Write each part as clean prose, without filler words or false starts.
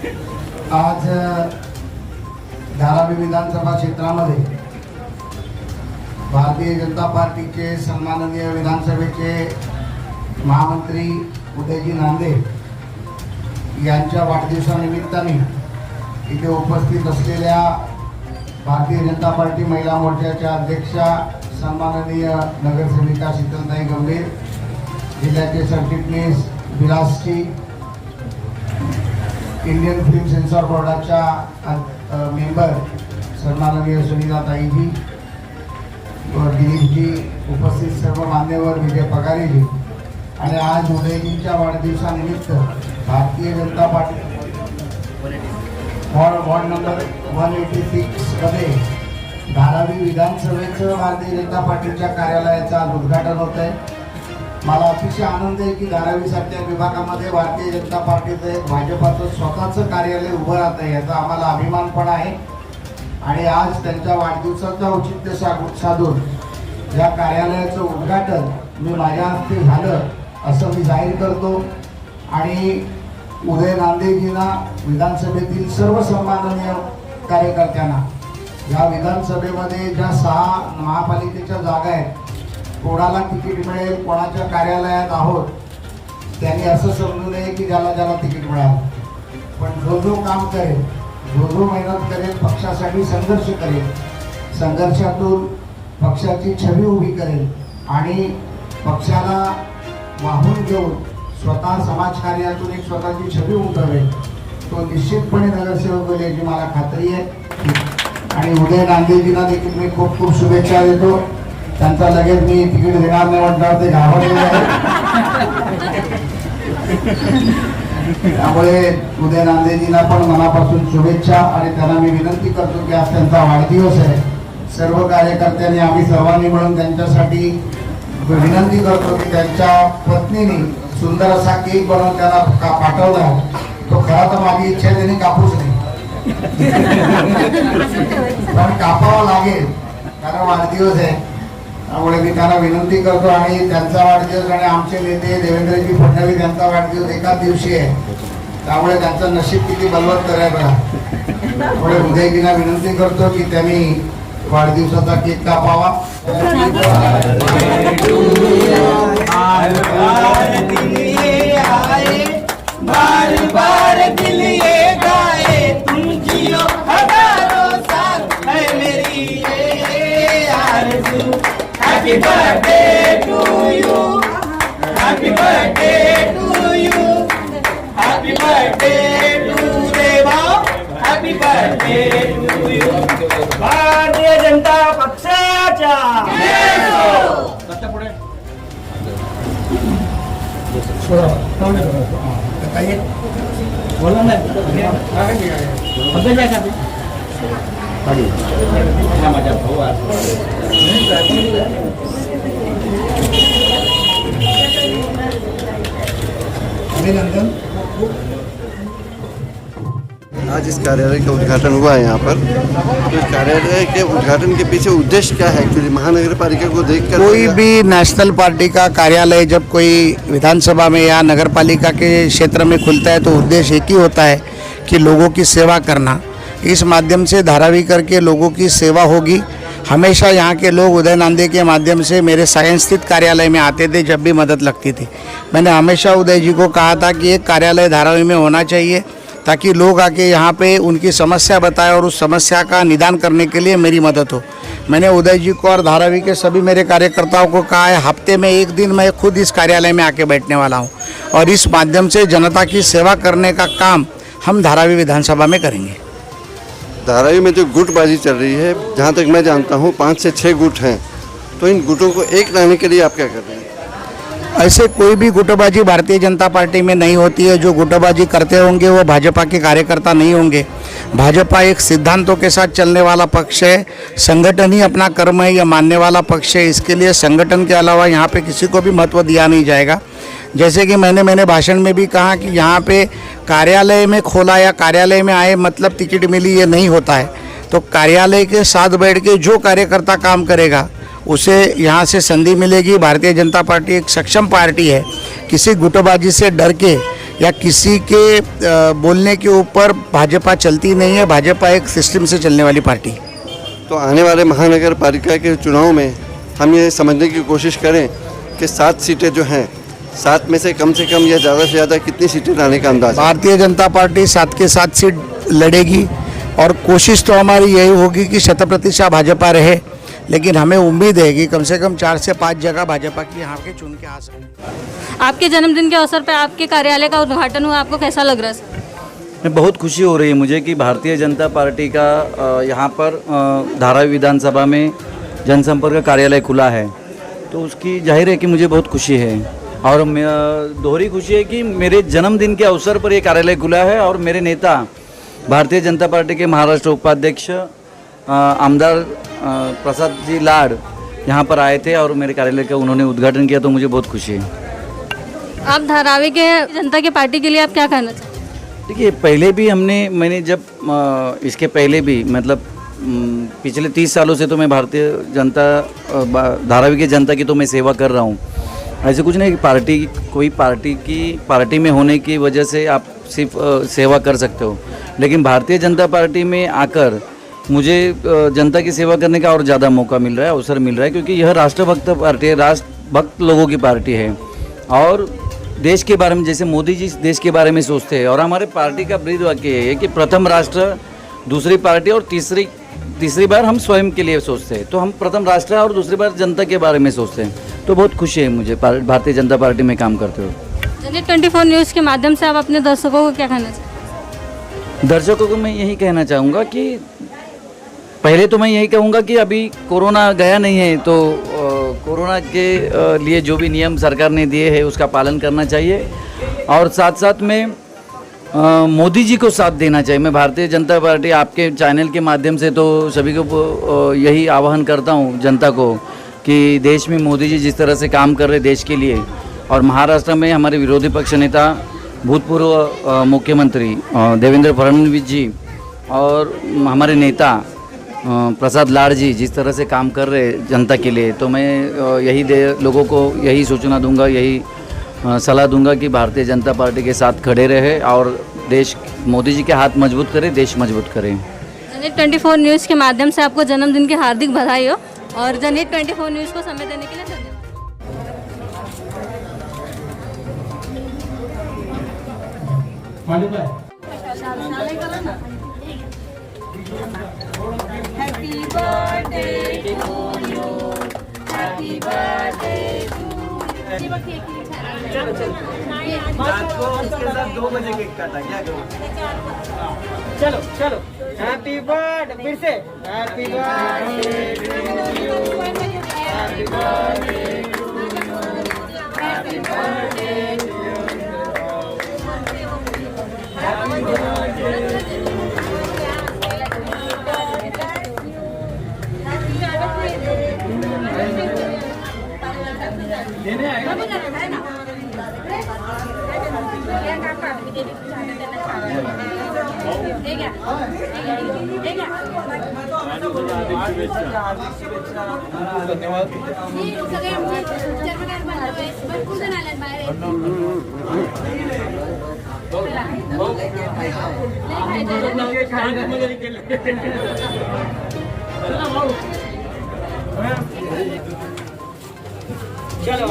आज धारावी विधानसभा क्षेत्रामध्ये भारतीय जनता पार्टीचे सन्माननीय विधानसभेचे महामंत्री उदयजी नांदे यांच्या वाढदिवसानिमित्ताने इथे उपस्थित असलेल्या भारतीय जनता पार्टी महिला मोर्चाच्या अध्यक्षा सन्माननीय नगरसेविका शीतलताई गंभीर, जिल्ह्याचे सरचिटणीस विलासजी, इंडियन फिल्म सेन्सॉर बोर्डाच्या मेंबर सन्माननीय सुनीताताईजी, दिलीपजी, उपस्थित सर्व मान्यवर, विजय पगारेजी आणि आज उदयजींच्या वाढदिवसानिमित्त Bharatiya Janata party ward number 186 मध्ये धारावी विधानसभेचं भारतीय जनता पार्टीच्या कार्यालयाचं आज उद्घाटन होत आहे। मला अतिशय आनंद आहे की धारावी सारख्या विभागामध्ये भारतीय जनता पार्टीचं एक भाजपाचं स्वतःचं कार्यालय उभं राहत आहे, याचा आम्हाला अभिमान पण आहे। आणि आज त्यांच्या वाढदिवसाचं औचित्य साधून या कार्यालयाचं उद्घाटन मी माझ्या हस्ते झालं असं मी जाहीर करतो। आणि उदय नांदेजींना, विधानसभेतील सर्व सन्माननीय कार्यकर्त्यांना, या विधानसभेमध्ये ज्या 6 महापालिकेच्या जागा आहेत, कोणाला तिकीट मिळेल, कोणाच्या कार्यालयात आहोत, त्यांनी असं समजू नये की ज्याला ज्याला तिकीट मिळालं, पण जो जो काम करेल, जो जो मेहनत करेल, पक्षासाठी संघर्ष करेल, संघर्षातून पक्षाची छबी उभी करेल आणि पक्षाला वाहून घेऊन स्वतः समाजकार्यातून एक स्वतःची छबी उमटवेल, तो निश्चितपणे नगरसेवक होईल याची मला खात्री आहे। आणि उदय नांदेजींना देखील मी खूप खूप शुभेच्छा देतो। त्यांचा लगेच मी तिकीट देणार नाही म्हटल्यावर ते घाबरलेले आहे, त्यामुळे उदय नांदेजींना पण मनापासून शुभेच्छा। आणि त्यांना मी विनंती करतो की आज त्यांचा वाढदिवस आहे, सर्व कार्यकर्त्यांनी आम्ही सर्वांनी मिळून त्यांच्यासाठी विनंती करतो की त्यांच्या पत्नीने सुंदर असा केक बनवून त्यांना पाठवला। तो खरा तर माझी इच्छा आहे त्यांनी कापूच नाही, पण कापावा लागेल कारण वाढदिवस आहे, त्यामुळे मी त्यांना विनंती करतो। आणि त्यांचा वाढदिवस आणि आमचे नेते देवेंद्रजी फडणवीस यांचा वाढदिवस एकाच दिवशी आहे, त्यामुळे त्यांचं नशीब किती बलवत्तर आहे बघा। त्यामुळे उदयजींना विनंती करतो की त्यांनी वाढदिवसाचा केक कापावा। बार बार दिल ये गाए, तुम जियो हजारों साल, है मेरी ये आरज़ू। Happy birthday to you, happy birthday to you, happy birthday to Deva, happy birthday to you. भारतीय जनता पक्षाच्या बोला ना, माझा भाऊ अभिनंदन। आज इस कार्यालय का उद्घाटन हुआ है यहाँ पर, तो इस कार्यालय के उद्घाटन के पीछे उद्देश्य क्या है? एक्चुअली महानगर पालिका को देखकर कोई भी नेशनल पार्टी का कार्यालय जब कोई विधानसभा में या नगर पालिका के क्षेत्र में खुलता है तो उद्देश्य एक ही होता है कि लोगों की सेवा करना। इस माध्यम से धारावी करके लोगों की सेवा होगी। हमेशा यहाँ के लोग उदय नांदे के माध्यम से मेरे सायंस स्थित कार्यालय में आते थे जब भी मदद लगती थी। मैंने हमेशा उदय जी को कहा था कि एक कार्यालय धारावी में होना चाहिए ताकि लोग आके यहाँ पे उनकी समस्या बताएं और उस समस्या का निदान करने के लिए मेरी मदद हो। मैंने उदय जी को और धारावी के सभी मेरे कार्यकर्ताओं को कहा है, हफ्ते में एक दिन मैं खुद इस कार्यालय में आके बैठने वाला हूँ और इस माध्यम से जनता की सेवा करने का काम हम धारावी विधानसभा में करेंगे। धारावी में जो गुटबाजी चल रही है, जहाँ तक मैं जानता हूँ 5 से 6 गुट हैं, तो इन गुटों को एक लाने के लिए आप क्या कर रहे हैं? ऐसे कोई भी गुटबाजी भारतीय जनता पार्टी में नहीं होती है। जो गुटबाजी करते होंगे वो भाजपा के कार्यकर्ता नहीं होंगे। भाजपा एक सिद्धांतों के साथ चलने वाला पक्ष है, संगठन ही अपना कर्म है, यह मानने वाला पक्ष है। इसके लिए संगठन के अलावा यहाँ पे किसी को भी महत्व दिया नहीं जाएगा। जैसे कि मैंने भाषण में भी कहा कि यहाँ पे कार्यालय में खोला या कार्यालय में आए मतलब टिकट मिली, ये नहीं होता है। तो कार्यालय के साथ बैठ के जो कार्यकर्ता काम करेगा उसे यहाँ से संधि मिलेगी। भारतीय जनता पार्टी एक सक्षम पार्टी है, किसी गुटबाजी से डर के या किसी के बोलने के ऊपर भाजपा चलती नहीं है। भाजपा एक सिस्टम से चलने वाली पार्टी। तो आने वाले महानगर पालिका के चुनाव में हम ये समझने की कोशिश करें कि 7 सीटें जो हैं, 7 में से कम या ज़्यादा से ज़्यादा कितनी सीटें लाने का अंदाज़ है? भारतीय जनता पार्टी 7 के 7 सीट लड़ेगी और कोशिश तो हमारी यही होगी कि 100% भाजपा रहे, लेकिन हमें उम्मीद है कि कम से कम 4 से 5 जगह भाजपा की यहाँ के चुन के आ सकते। आपके जन्मदिन के अवसर पर आपके कार्यालय का उद्घाटन हुआ, आपको कैसा लग रहा है सर? बहुत खुशी हो रही है मुझे कि भारतीय जनता पार्टी का यहाँ पर धारावी विधानसभा में जनसंपर्क कार्यालय खुला है, तो उसकी जाहिर है कि मुझे बहुत खुशी है। और दोहरी खुशी है कि मेरे जन्मदिन के अवसर पर ये कार्यालय खुला है और मेरे नेता भारतीय जनता पार्टी के महाराष्ट्र उपाध्यक्ष आमदार प्रसाद जी लाड यहाँ पर आए थे और मेरे कार्यालय का उन्होंने उद्घाटन किया, तो मुझे बहुत खुशी है। आप धारावी के जनता की पार्टी के लिए आप क्या कहना चाहते हैं? देखिए, पहले भी मैंने जब इसके पहले भी मतलब पिछले 30 सालों से तो मैं भारतीय जनता धारावी के जनता की तो मैं सेवा कर रहा हूँ। ऐसे कुछ नहीं कि पार्टी में होने की वजह से आप सिर्फ सेवा कर सकते हो, लेकिन भारतीय जनता पार्टी में आकर मुझे जनता की सेवा करने का और ज़्यादा मौका मिल रहा है, अवसर मिल रहा है, क्योंकि यह राष्ट्रभक्त पार्टी है, राष्ट्रभक्त लोगों की पार्टी है और देश के बारे में, जैसे मोदी जी देश के बारे में सोचते हैं। और हमारे पार्टी का ब्रीद वाक्य है कि प्रथम राष्ट्र, दूसरी पार्टी और तीसरी बार हम स्वयं के लिए सोचते हैं। तो हम प्रथम राष्ट्र और दूसरी बार जनता के बारे में सोचते हैं, तो बहुत खुशी है मुझे भारतीय जनता पार्टी में काम करते हुए। जनहित 24 न्यूज़ के माध्यम से आप अपने दर्शकों को क्या कहना चाहते हैं? दर्शकों को मैं यही कहना चाहूँगा कि पहले तो मैं यही कहूँगा कि अभी कोरोना गया नहीं है, तो कोरोना के लिए जो भी नियम सरकार ने दिए हैं उसका पालन करना चाहिए और साथ साथ में मोदी जी को साथ देना चाहिए। मैं भारतीय जनता पार्टी आपके चैनल के माध्यम से तो सभी को यही आह्वान करता हूँ जनता को कि देश में मोदी जी जिस तरह से काम कर रहे देश के लिए, और महाराष्ट्र में हमारे विरोधी पक्ष नेता भूतपूर्व मुख्यमंत्री देवेंद्र फडणवीस जी और हमारे नेता प्रसाद लाड जी जिस तरह से काम कर रहे जनता के लिए, तो मैं यही लोगों को यही सूचना दूंगा, यही सलाह दूंगा कि भारतीय जनता पार्टी के साथ खड़े रहे और देश मोदी जी के हाथ मजबूत करें, देश मजबूत करें। जनहित 24 न्यूज़ के माध्यम से आपको जन्मदिन की हार्दिक बधाई हो और जनहित 24 न्यूज़ को समय देने के लिए धन्यवाद। Happy birthday to you. Happy birthday to you. रात को उसके साथ 2 बजे केक काटा, क्या करो? चलो चलो, हैप्पी बर्थडे, फिर से happy birthday to you, happy birthday to you, happy birthday to you, happy birthday. चलो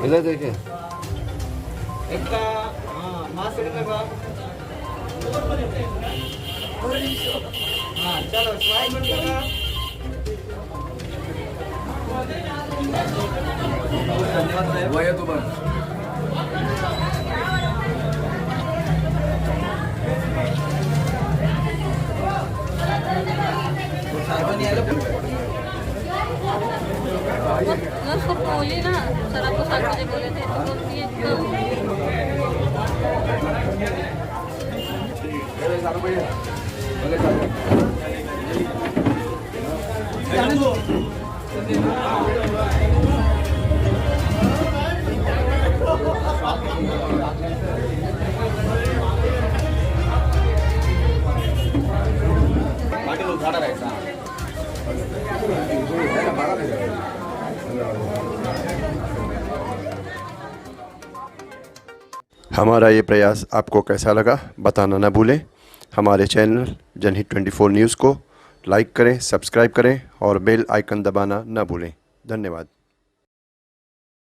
इधर देखिए, चलो स्माइल मत करना। उसको बोली ना सर, आपको 7 बजे बोले थे तो बोलती हमारा ये प्रयास आपको कैसा लगा बताना ना भूलें। हमारे चैनल जनहित 24 न्यूज़ को लाइक करें, सब्सक्राइब करें और बेल आइकन दबाना ना भूलें। धन्यवाद।